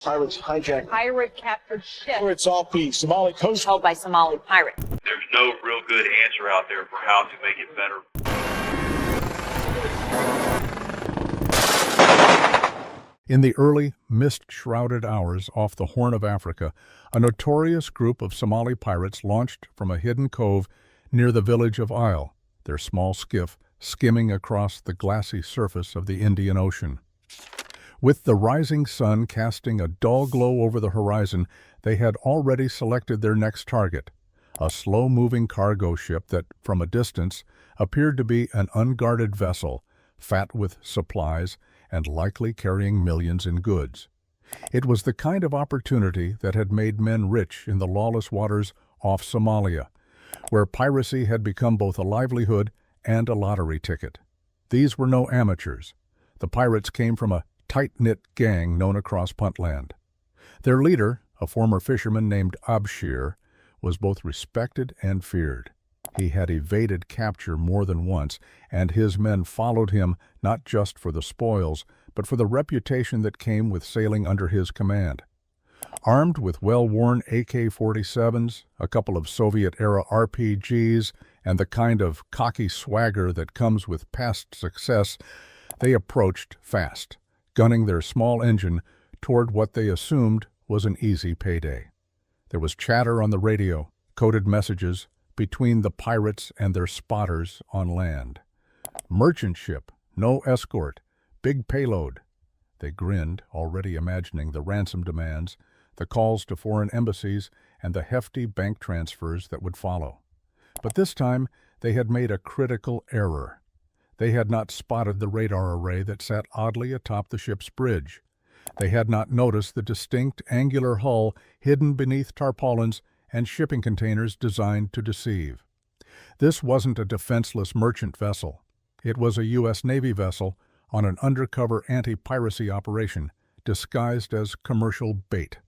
Pirates hijacked. Pirate captured ship. It's off the Somali coast. Held by Somali pirates. There's no real good answer out there for how to make it better. In the early, mist-shrouded hours off the Horn of Africa, a notorious group of Somali pirates launched from a hidden cove near the village of Isle, their small skiff skimming across the glassy surface of the Indian Ocean. With the rising sun casting a dull glow over the horizon, they had already selected their next target, a slow-moving cargo ship that, from a distance, appeared to be an unguarded vessel, fat with supplies and likely carrying millions in goods. It was the kind of opportunity that had made men rich in the lawless waters off Somalia, where piracy had become both a livelihood and a lottery ticket. These were no amateurs. The pirates came from a tight-knit gang known across Puntland. Their leader, a former fisherman named Abshir, was both respected and feared. He had evaded capture more than once, and his men followed him not just for the spoils, but for the reputation that came with sailing under his command. Armed with well-worn AK-47s, a couple of Soviet-era RPGs, and the kind of cocky swagger that comes with past success, they approached fast, gunning their small engine toward what they assumed was an easy payday. There was chatter on the radio, coded messages between the pirates and their spotters on land. Merchant ship, no escort, big payload. They grinned, already imagining the ransom demands, the calls to foreign embassies, and the hefty bank transfers that would follow. But this time, they had made a critical error. They had not spotted the radar array that sat oddly atop the ship's bridge. They had not noticed the distinct angular hull hidden beneath tarpaulins and shipping containers designed to deceive. This wasn't a defenseless merchant vessel. It was a U.S. Navy vessel on an undercover anti-piracy operation, disguised as commercial bait.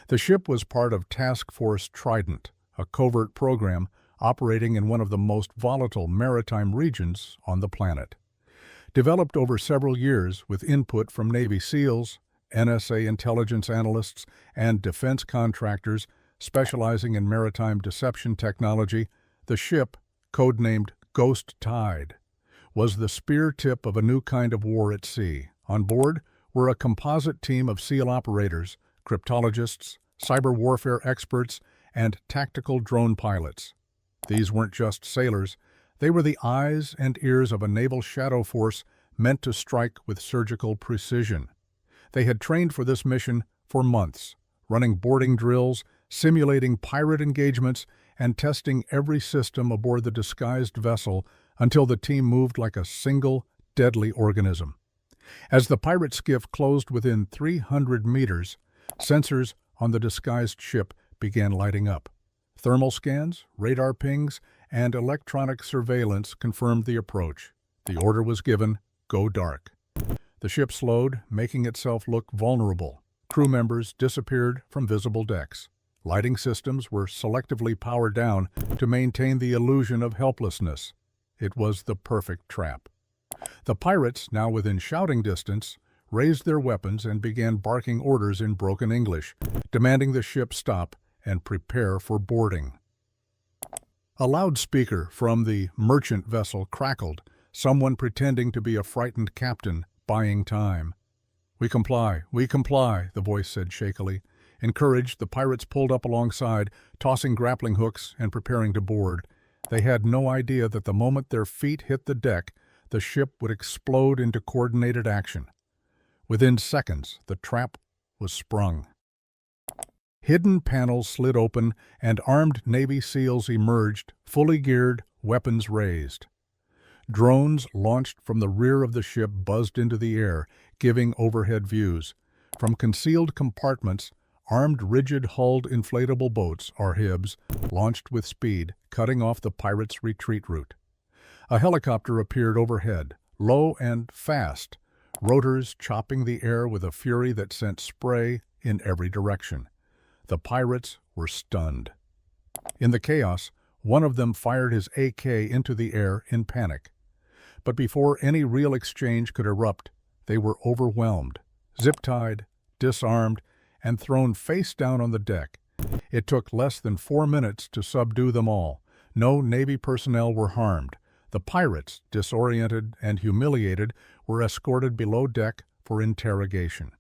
The ship was part of Task Force Trident, a covert program operating in one of the most volatile maritime regions on the planet. Developed over several years with input from Navy SEALs, NSA intelligence analysts, and defense contractors specializing in maritime deception technology, the ship, codenamed Ghost Tide, was the spear tip of a new kind of war at sea. On board were a composite team of SEAL operators, cryptologists, cyber warfare experts, and tactical drone pilots. These weren't just sailors, they were the eyes and ears of a naval shadow force meant to strike with surgical precision. They had trained for this mission for months, running boarding drills, simulating pirate engagements, and testing every system aboard the disguised vessel until the team moved like a single, deadly organism. As the pirate skiff closed within 300 meters, sensors on the disguised ship began lighting up. Thermal scans, radar pings, and electronic surveillance confirmed the approach. The order was given, go dark. The ship slowed, making itself look vulnerable. Crew members disappeared from visible decks. Lighting systems were selectively powered down to maintain the illusion of helplessness. It was the perfect trap. The pirates, now within shouting distance, raised their weapons and began barking orders in broken English, demanding the ship stop and prepare for boarding. A loudspeaker from the merchant vessel crackled, someone pretending to be a frightened captain, buying time. We comply, the voice said shakily. Encouraged, the pirates pulled up alongside, tossing grappling hooks and preparing to board. They had no idea that the moment their feet hit the deck, the ship would explode into coordinated action. Within seconds, the trap was sprung. Hidden panels slid open, and armed Navy SEALs emerged, fully geared, weapons raised. Drones launched from the rear of the ship buzzed into the air, giving overhead views. From concealed compartments, armed rigid-hulled inflatable boats, or HIBs, launched with speed, cutting off the pirates' retreat route. A helicopter appeared overhead, low and fast, rotors chopping the air with a fury that sent spray in every direction. The pirates were stunned. In the chaos, one of them fired his AK into the air in panic. But before any real exchange could erupt, they were overwhelmed, zip-tied, disarmed, and thrown face down on the deck. It took less than 4 minutes to subdue them all. No Navy personnel were harmed. The pirates, disoriented and humiliated, were escorted below deck for interrogation.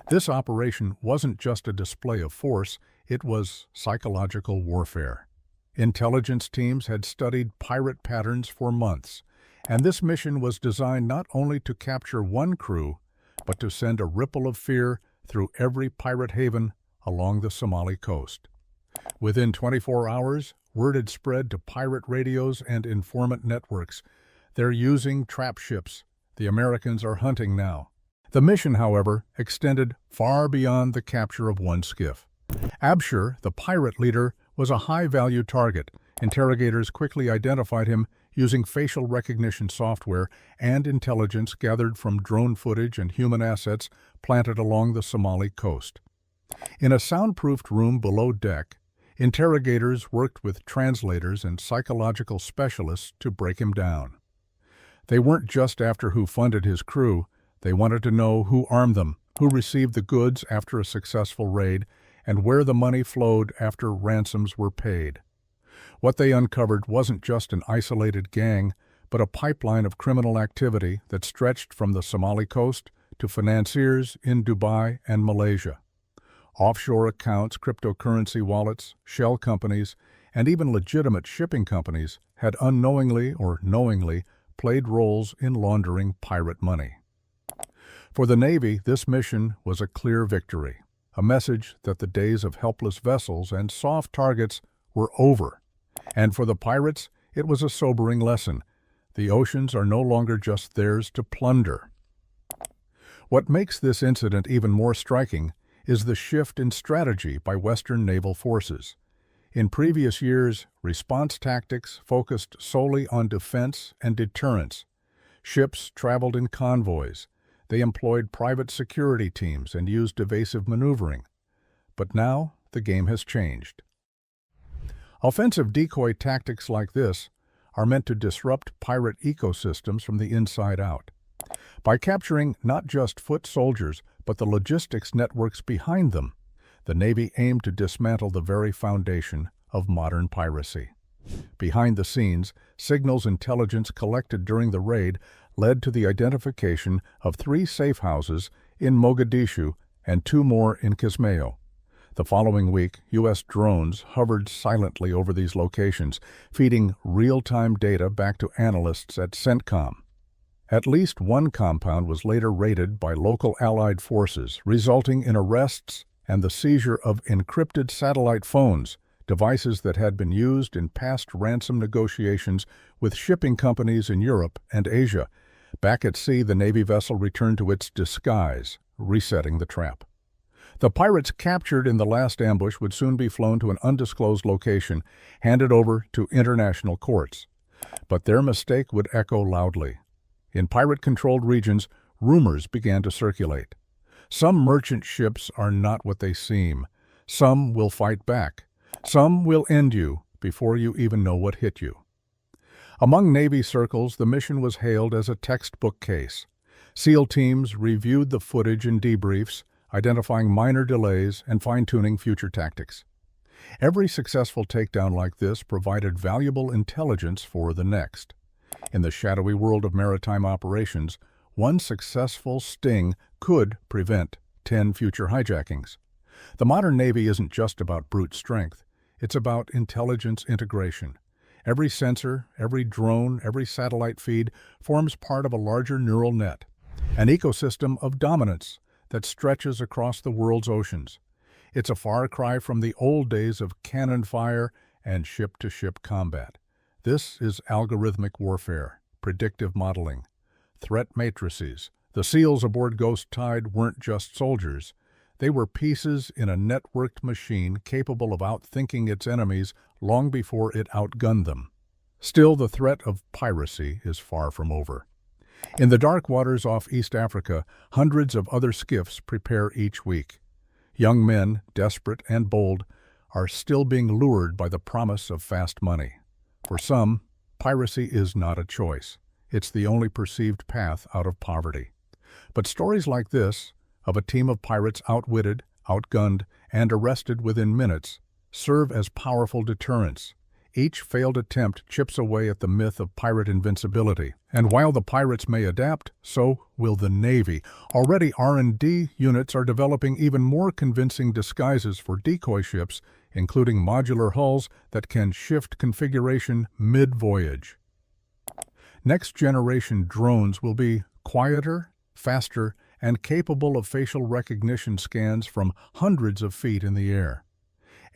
This operation wasn't just a display of force, it was psychological warfare. Intelligence teams had studied pirate patterns for months, and this mission was designed not only to capture one crew, but to send a ripple of fear through every pirate haven along the Somali coast. Within 24 hours, word had spread to pirate radios and informant networks. They're using trap ships. The Americans are hunting now. The mission, however, extended far beyond the capture of one skiff. Abshir, the pirate leader, was a high-value target. Interrogators quickly identified him using facial recognition software and intelligence gathered from drone footage and human assets planted along the Somali coast. In a soundproofed room below deck, interrogators worked with translators and psychological specialists to break him down. They weren't just after who funded his crew, they wanted to know who armed them, who received the goods after a successful raid, and where the money flowed after ransoms were paid. What they uncovered wasn't just an isolated gang, but a pipeline of criminal activity that stretched from the Somali coast to financiers in Dubai and Malaysia. Offshore accounts, cryptocurrency wallets, shell companies, and even legitimate shipping companies had unknowingly or knowingly played roles in laundering pirate money. For the Navy, this mission was a clear victory, a message that the days of helpless vessels and soft targets were over. And for the pirates, it was a sobering lesson. The oceans are no longer just theirs to plunder. What makes this incident even more striking is the shift in strategy by Western naval forces. In previous years, response tactics focused solely on defense and deterrence. Ships traveled in convoys. They employed private security teams and used evasive maneuvering. But now, the game has changed. Offensive decoy tactics like this are meant to disrupt pirate ecosystems from the inside out. By capturing not just foot soldiers, but the logistics networks behind them, the Navy aimed to dismantle the very foundation of modern piracy. Behind the scenes, signals intelligence collected during the raid led to the identification of 3 safe houses in Mogadishu and 2 more in Kismayo. The following week, U.S. drones hovered silently over these locations, feeding real-time data back to analysts at CENTCOM. At least one compound was later raided by local Allied forces, resulting in arrests and the seizure of encrypted satellite phones, devices that had been used in past ransom negotiations with shipping companies in Europe and Asia. Back at sea, the Navy vessel returned to its disguise, resetting the trap. The pirates captured in the last ambush would soon be flown to an undisclosed location, handed over to international courts. But their mistake would echo loudly. In pirate-controlled regions, rumors began to circulate. Some merchant ships are not what they seem. Some will fight back. Some will end you before you even know what hit you. Among Navy circles, the mission was hailed as a textbook case. SEAL teams reviewed the footage in debriefs, identifying minor delays and fine-tuning future tactics. Every successful takedown like this provided valuable intelligence for the next. In the shadowy world of maritime operations, one successful sting could prevent 10 future hijackings. The modern Navy isn't just about brute strength. It's about intelligence integration. Every sensor, every drone, every satellite feed forms part of a larger neural net, an ecosystem of dominance that stretches across the world's oceans. It's a far cry from the old days of cannon fire and ship-to-ship combat. This is algorithmic warfare, predictive modeling, threat matrices. The SEALs aboard Ghost Tide weren't just soldiers. They were pieces in a networked machine capable of outthinking its enemies long before it outgunned them. Still, the threat of piracy is far from over. In the dark waters off East Africa, hundreds of other skiffs prepare each week. Young men, desperate and bold, are still being lured by the promise of fast money. For some, piracy is not a choice. It's the only perceived path out of poverty. But stories like this, of a team of pirates outwitted, outgunned, and arrested within minutes, serve as powerful deterrents. Each failed attempt chips away at the myth of pirate invincibility. And while the pirates may adapt, so will the Navy. Already R&D units are developing even more convincing disguises for decoy ships, including modular hulls that can shift configuration mid-voyage. Next-generation drones will be quieter, faster, and capable of facial recognition scans from hundreds of feet in the air.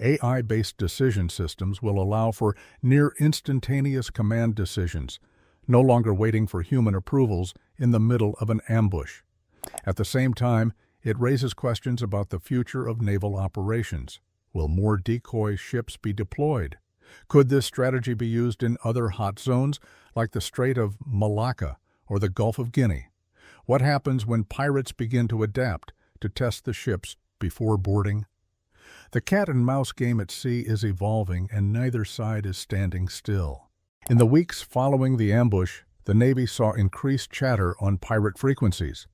AI-based decision systems will allow for near-instantaneous command decisions, no longer waiting for human approvals in the middle of an ambush. At the same time, it raises questions about the future of naval operations. Will more decoy ships be deployed? Could this strategy be used in other hot zones, like the Strait of Malacca or the Gulf of Guinea? What happens when pirates begin to adapt to test the ships before boarding? The cat-and-mouse game at sea is evolving, and neither side is standing still. In the weeks following the ambush, the Navy saw increased chatter on pirate frequencies.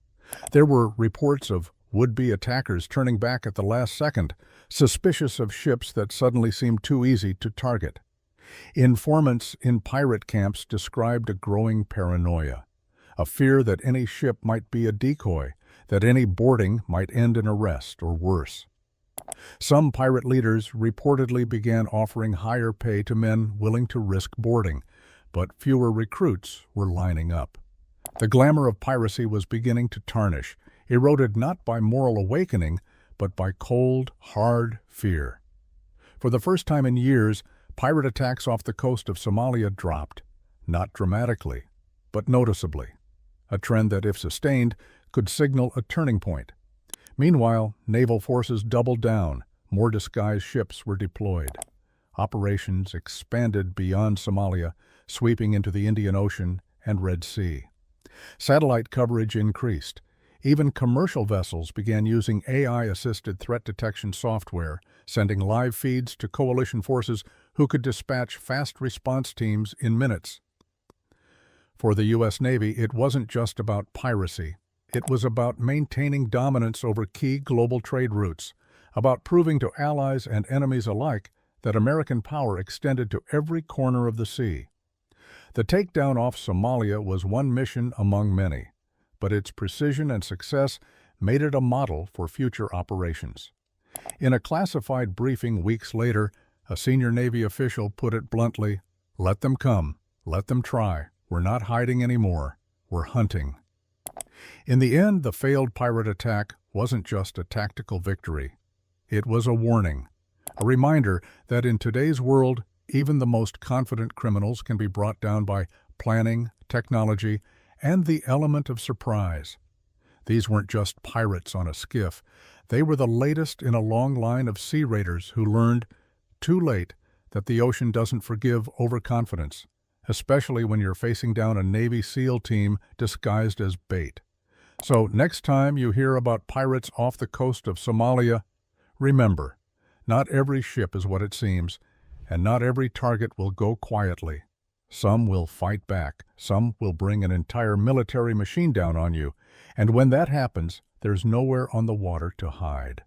There were reports of would-be attackers turning back at the last second, suspicious of ships that suddenly seemed too easy to target. Informants in pirate camps described a growing paranoia, a fear that any ship might be a decoy, that any boarding might end in arrest or worse. Some pirate leaders reportedly began offering higher pay to men willing to risk boarding, but fewer recruits were lining up. The glamour of piracy was beginning to tarnish, eroded not by moral awakening, but by cold, hard fear. For the first time in years, pirate attacks off the coast of Somalia dropped, not dramatically, but noticeably, a trend that, if sustained, could signal a turning point. Meanwhile, naval forces doubled down, more disguised ships were deployed. Operations expanded beyond Somalia, sweeping into the Indian Ocean and Red Sea. Satellite coverage increased. Even commercial vessels began using AI-assisted threat detection software, sending live feeds to coalition forces who could dispatch fast response teams in minutes. For the U.S. Navy, it wasn't just about piracy. It was about maintaining dominance over key global trade routes, about proving to allies and enemies alike that American power extended to every corner of the sea. The takedown off Somalia was one mission among many, but its precision and success made it a model for future operations. In a classified briefing weeks later, a senior Navy official put it bluntly, "Let them come, let them try. We're not hiding anymore, we're hunting." In the end, the failed pirate attack wasn't just a tactical victory. It was a warning, a reminder that in today's world, even the most confident criminals can be brought down by planning, technology, and the element of surprise. These weren't just pirates on a skiff. They were the latest in a long line of sea raiders who learned, too late, that the ocean doesn't forgive overconfidence, especially when you're facing down a Navy SEAL team disguised as bait. So next time you hear about pirates off the coast of Somalia, remember, not every ship is what it seems, and not every target will go quietly. Some will fight back, some will bring an entire military machine down on you, and when that happens, there's nowhere on the water to hide.